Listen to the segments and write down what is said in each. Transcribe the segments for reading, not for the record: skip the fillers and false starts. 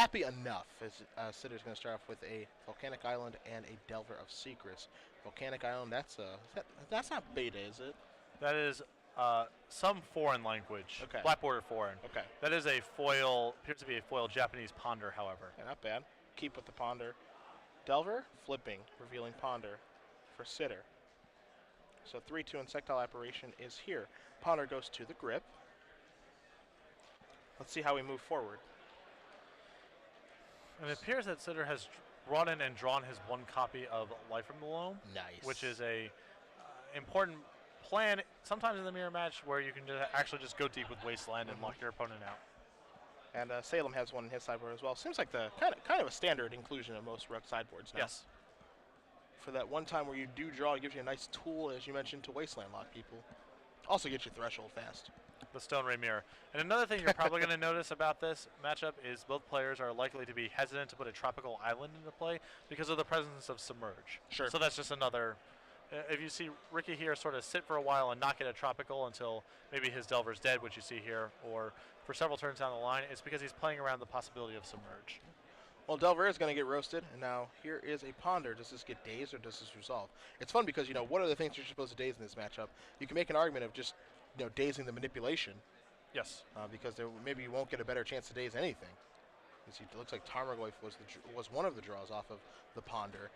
happy enough, as Sidher's going to start off with a Volcanic Island and a Delver of Secrets. Volcanic Island, that's not beta, is it? That is some foreign language. Okay. Black border foreign. Okay. That is a foil, appears to be a foil Japanese ponder, however. Yeah, not bad. Keep with the Ponder. Delver, flipping, revealing Ponder for Sidher. So 3-2 Insectile Apparition is here. Ponder goes to the grip. Let's see how we move forward. And it appears that Sidher has brought in and drawn his one copy of Life from the Loam. Nice. Which is a important plan sometimes in the mirror match where you can actually just go deep with Wasteland and lock your opponent out. And Salem has one in his sideboard as well. Seems like the kind of a standard inclusion of most Rug sideboards now. Yes. For that one time where you do draw, it gives you a nice tool, as you mentioned, to Wasteland lock people. Also gets your threshold fast. The Stone Ray Mirror. And another thing you're probably going to notice about this matchup is both players are likely to be hesitant to put a tropical island into play because of the presence of Submerge. Sure. So that's just another. If you see Ricky here sort of sit for a while and not get a tropical until maybe his Delver's dead, which you see here, or for several turns down the line, it's because he's playing around the possibility of Submerge. Well, Delver is going to get roasted, and now here is a Ponder. Does this get dazed or does this resolve? It's fun because, what are the things you're supposed to daze in this matchup? You can make an argument of just, dazing the manipulation. Yes. Because maybe you won't get a better chance to daze anything. It looks like Tarmogoyf was one of the draws off of the Ponder.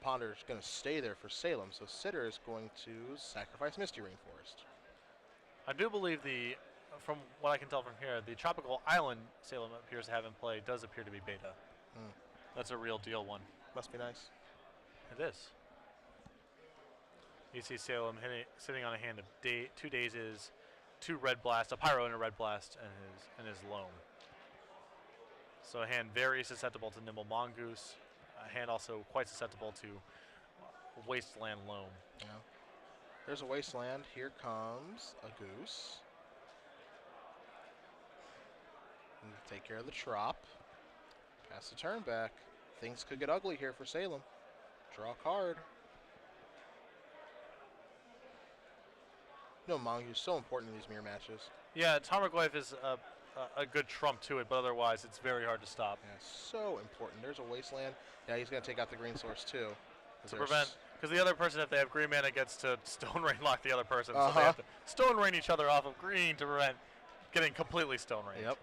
Ponder is going to stay there for Salem, so Sidher is going to sacrifice Misty Rainforest. I do believe from what I can tell from here, the tropical island Salem appears to have in play does appear to be beta. That's a real deal one. Must be nice. It is. You see Salem sitting on a hand of 2 dazes, 2 red blast, a pyro and a red blast, and his loam. So a hand very susceptible to Nimble Mongoose. A hand also quite susceptible to Wasteland Loam. Yeah. There's a Wasteland. Here comes a Goose. And take care of the Trop. Pass the turn back. Things could get ugly here for Salem. Draw a card. Mongoose so important in these mirror matches. Yeah, Tarmogoyf is a good trump to it, but otherwise it's very hard to stop. Yeah, so important. There's a Wasteland. Yeah, he's going to take out the green source too. To prevent, because the other person, if they have green mana, gets to Stone Rain lock the other person. So they have to Stone Rain each other off of green to prevent getting completely Stone Rained. Yep.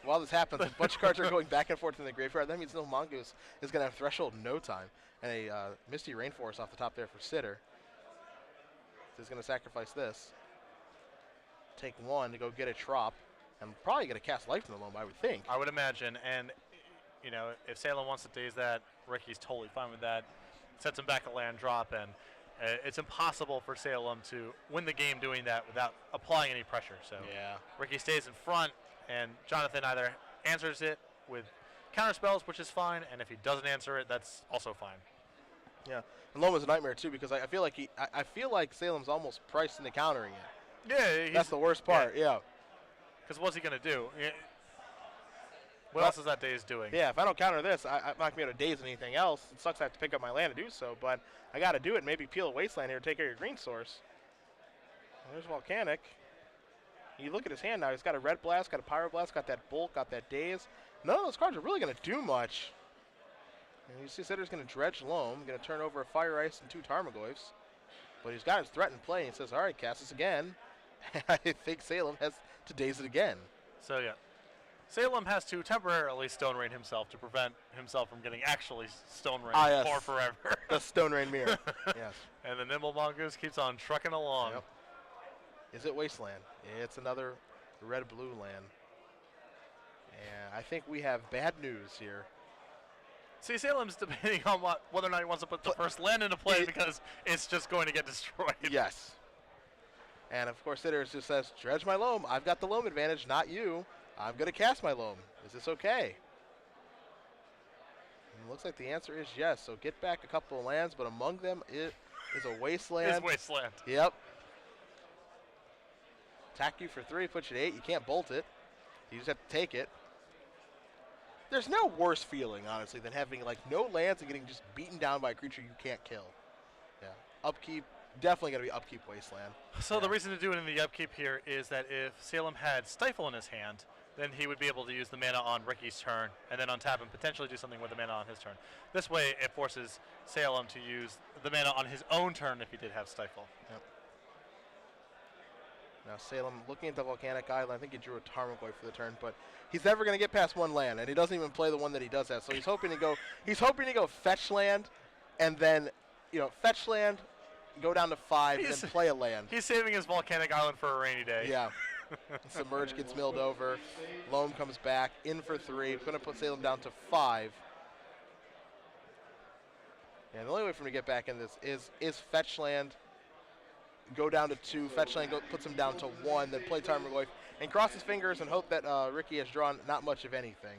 While this happens, a bunch of cards are going back and forth in the graveyard. That means no Mongoose is going to have Threshold in no time. And a Misty Rainforest off the top there for Sidher. He's going to sacrifice this. Take one to go get a Trop. And probably going to cast Life from the Loam, I would think. I would imagine. And, if Salem wants to daze that, Ricky's totally fine with that. Sets him back a land drop. And it's impossible for Salem to win the game doing that without applying any pressure. So yeah. Ricky stays in front. And Jonathan either answers it with counter spells, which is fine, and if he doesn't answer it, that's also fine. Yeah, and Loam is a nightmare too because I feel like Salem's almost priced into countering it. Yeah, that's the worst part. Yeah. Because what's he gonna do? What else is that daze doing? Yeah, if I don't counter this, I'm not gonna be able to daze anything else. It sucks I have to pick up my land to do so, but I got to do it. Maybe peel a Wasteland here to take care of your green source. Well, there's Volcanic. You look at his hand now. He's got a Red Blast, got a Pyroblast, got that Bolt, got that Daze. None of those cards are really going to do much. And you see Sidher's going to dredge Loam, going to turn over a Fire Ice and 2 Tarmogoyfs. But he's got his threat in play. He says, all right, cast this again. I think Salem has to Daze it again. So, yeah. Salem has to temporarily Stone Rain himself to prevent himself from getting actually Stone Rain yes. for forever. The Stone Rain Mirror. Yes. And the Nimble Mongoose keeps on trucking along. Yep. Is it Wasteland? It's another red-blue land. And I think we have bad news here. See, Salem's debating on whether or not he wants to put the first land into play because it's just going to get destroyed. Yes. And, of course, Sidher just says, dredge my Loam. I've got the Loam advantage, not you. I'm going to cast my Loam. Is this okay? And it looks like the answer is yes. So get back a couple of lands, but among them is a Wasteland. It's Wasteland. Yep. Attack you for 3, put you to 8. You can't bolt it. You just have to take it. There's no worse feeling, honestly, than having no lands and getting just beaten down by a creature you can't kill. Yeah. Upkeep, definitely going to be upkeep Wasteland. So the reason to do it in the upkeep here is that if Salem had Stifle in his hand, then he would be able to use the mana on Ricky's turn, and then untap and potentially do something with the mana on his turn. This way, it forces Salem to use the mana on his own turn if he did have Stifle. Yep. Now Salem looking at the Volcanic Island. I think he drew a Tarmogoyf for the turn, but he's never going to get past one land, and he doesn't even play the one that he does have. So he's hoping to go. He's hoping to go fetch land, and then fetch land, go down to 5, and then play a land. He's saving his Volcanic Island for a rainy day. Yeah. Submerge gets milled over. Loam comes back in for 3. Going to put Salem down to 5. And the only way for him to get back in this is fetch land, go down to 2, fetch land puts him down to 1, then play Tarmogoyf, and cross his fingers and hope that Ricky has drawn not much of anything.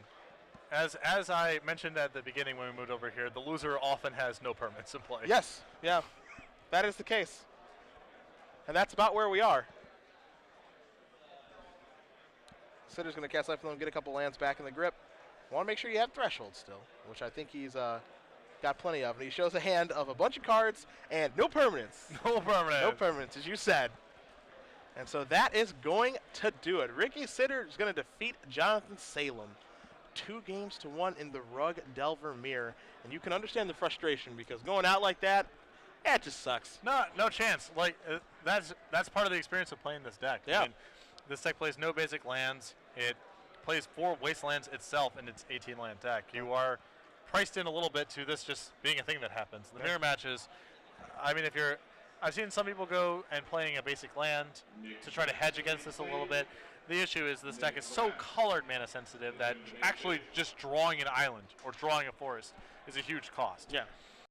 As I mentioned at the beginning when we moved over here, the loser often has no permanents in play. Yes, yeah, that is the case. And that's about where we are. Sidher's going to cast Lifeline, get a couple lands back in the grip. Want to make sure you have Threshold still, which I think he's got plenty of. And he shows a hand of a bunch of cards and no permanents. No permanents. No permanents, as you said. And so that is going to do it. Ricky Sidher is going to defeat Jonathan Salem 2-1 in the Rug Delver Mirror. And you can understand the frustration because going out like that, it just sucks. No chance. Like that's part of the experience of playing this deck. Yeah. I mean, this deck plays no basic lands. It plays 4 wastelands itself in its 18-land deck. You are priced in a little bit to this just being a thing that happens. The mirror matches, I mean, I've seen some people go and playing a basic land to try to hedge against this a little bit. The issue is this deck is so colored mana sensitive that actually just drawing an island or drawing a forest is a huge cost. Yeah.